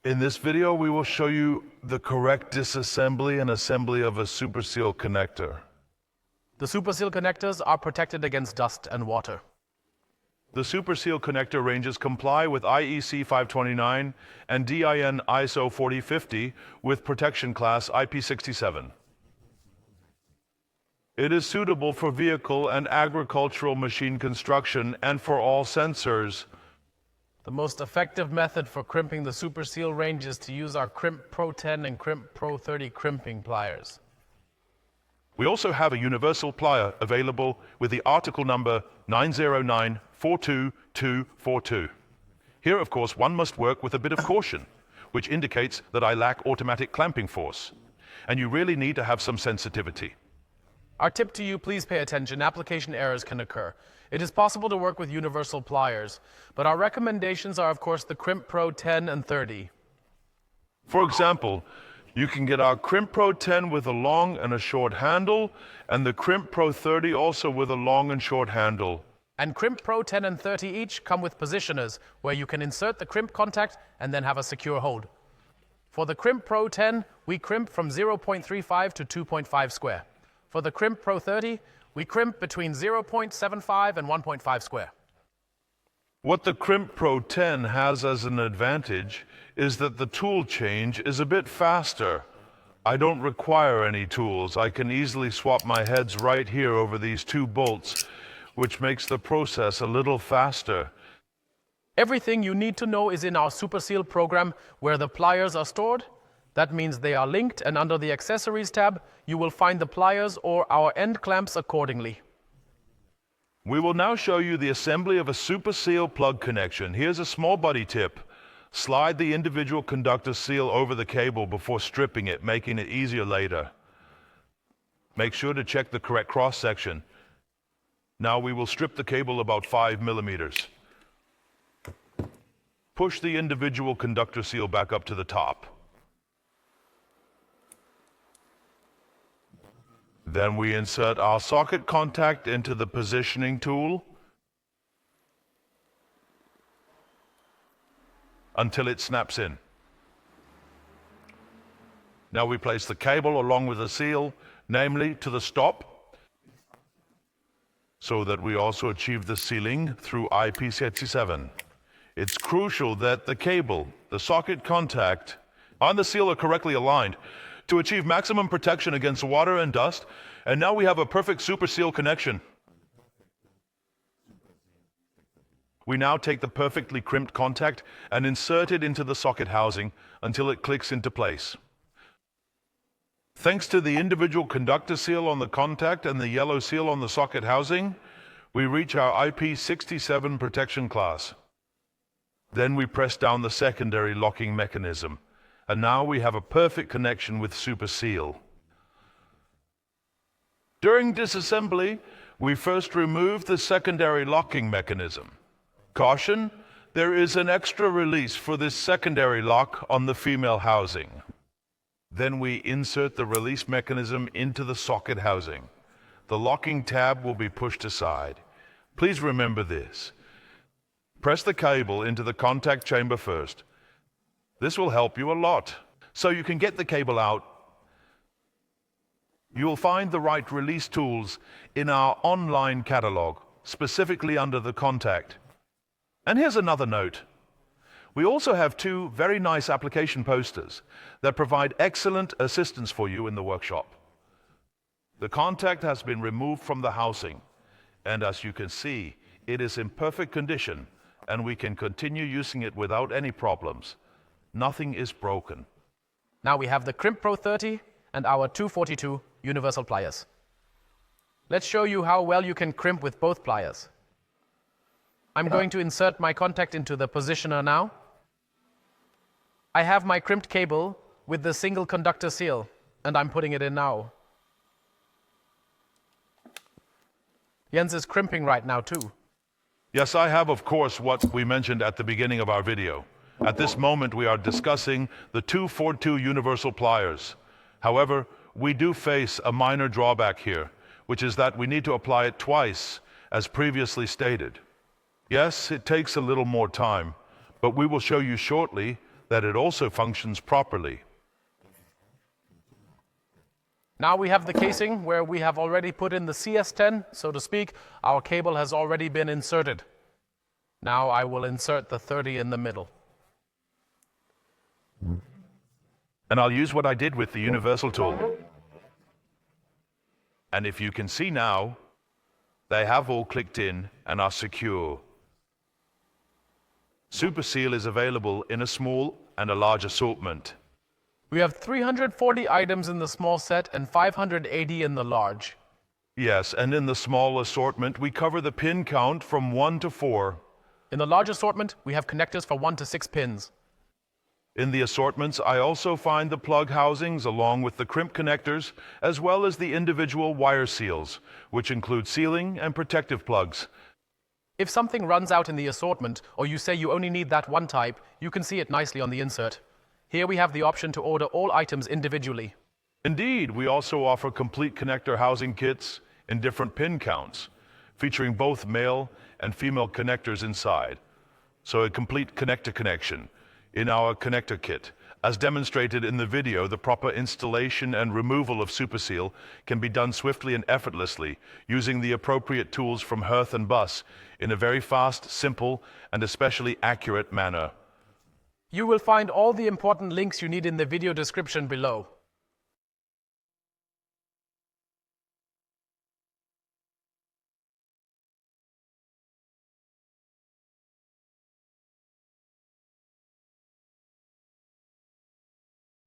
In this video, we will show you the correct disassembly and assembly of a Superseal connector. The Superseal connectors are protected against dust and water. The Superseal connector ranges comply with IEC 529 and DIN ISO 4050 with protection class IP67. It is suitable for vehicle and agricultural machine construction and for all sensors. The most effective method for crimping the Superseal range is to use our Crimp Pro 10 and Crimp Pro 30 crimping pliers. We also have a universal plier available with the article number 909-42242. Here, of course, one must work with a bit of caution, which indicates that I lack automatic clamping force, and you really need to have some sensitivity. Our tip to you, please pay attention, application errors can occur. It is possible to work with universal pliers, but our recommendations are, of course, the Crimp Pro 10 and 30. For example, you can get our Crimp Pro 10 with a long and a short handle, and the Crimp Pro 30 also with a long and short handle. And Crimp Pro 10 and 30 each come with positioners, where you can insert the crimp contact and then have a secure hold. For the Crimp Pro 10, we crimp from 0.35 to 2.5 square. For the Crimp Pro 30, we crimp between 0.75 and 1.5 square. What the Crimp Pro 10 has as an advantage is that the tool change is a bit faster. I don't require any tools. I can easily swap my heads right here over these two bolts, which makes the process a little faster. Everything you need to know is in our Superseal program, where the pliers are stored. That means they are linked, and under the Accessories tab, you will find the pliers or our end clamps accordingly. We will now show you the assembly of a Superseal plug connection. Here's a small buddy tip. Slide the individual conductor seal over the cable before stripping it, making it easier later. Make sure to check the correct cross-section. Now we will strip the cable about 5 millimeters. Push the individual conductor seal back up to the top. Then we insert our socket contact into the positioning tool until it snaps in. Now we place the cable along with the seal, namely to the stop, so that we also achieve the sealing through IP67. It's crucial that the cable, the socket contact, and the seal are correctly aligned to achieve maximum protection against water and dust, and now we have a perfect Superseal connection. We now take the perfectly crimped contact and insert it into the socket housing until it clicks into place. Thanks to the individual conductor seal on the contact and the yellow seal on the socket housing, we reach our IP67 protection class. Then we press down the secondary locking mechanism, and now we have a perfect connection with Superseal. During disassembly, we first remove the secondary locking mechanism. Caution, there is an extra release for this secondary lock on the female housing. Then we insert the release mechanism into the socket housing. The locking tab will be pushed aside. Please remember this. Press the cable into the contact chamber first. This will help you a lot, so you can get the cable out. You will find the right release tools in our online catalog, specifically under the contact. And here's another note. We also have two very nice application posters that provide excellent assistance for you in the workshop. The contact has been removed from the housing, and as you can see, it is in perfect condition, and we can continue using it without any problems. Nothing is broken. Now we have the Crimp Pro 30 and our 242 universal pliers. Let's show you how well you can crimp with both pliers. I'm going to insert my contact into the positioner now. I have my crimped cable with the single conductor seal, and I'm putting it in now. Jens is crimping right now too. Yes, I have, of course, what we mentioned at the beginning of our video. At this moment, we are discussing the 242 universal pliers. However, we do face a minor drawback here, which is that we need to apply it twice, as previously stated. Yes, it takes a little more time, but we will show you shortly that it also functions properly. Now we have the casing where we have already put in the CS10, so to speak. Our cable has already been inserted. Now I will insert the 30 in the middle. And I'll use what I did with the universal tool. And if you can see now, they have all clicked in and are secure. Superseal is available in a small and a large assortment. We have 340 items in the small set and 580 in the large. Yes, and in the small assortment, we cover the pin count from 1 to 4. In the large assortment, we have connectors for 1 to 6 pins. In the assortments, I also find the plug housings along with the crimp connectors, as well as the individual wire seals, which include sealing and protective plugs. If something runs out in the assortment, or you say you only need that one type, you can see it nicely on the insert. Here we have the option to order all items individually. Indeed, we also offer complete connector housing kits in different pin counts, featuring both male and female connectors inside. So a complete connector connection in our connector kit. As demonstrated in the video, the proper installation and removal of Superseal can be done swiftly and effortlessly using the appropriate tools from Hearth and Bus in a very fast, simple, and especially accurate manner. You will find all the important links you need in the video description below.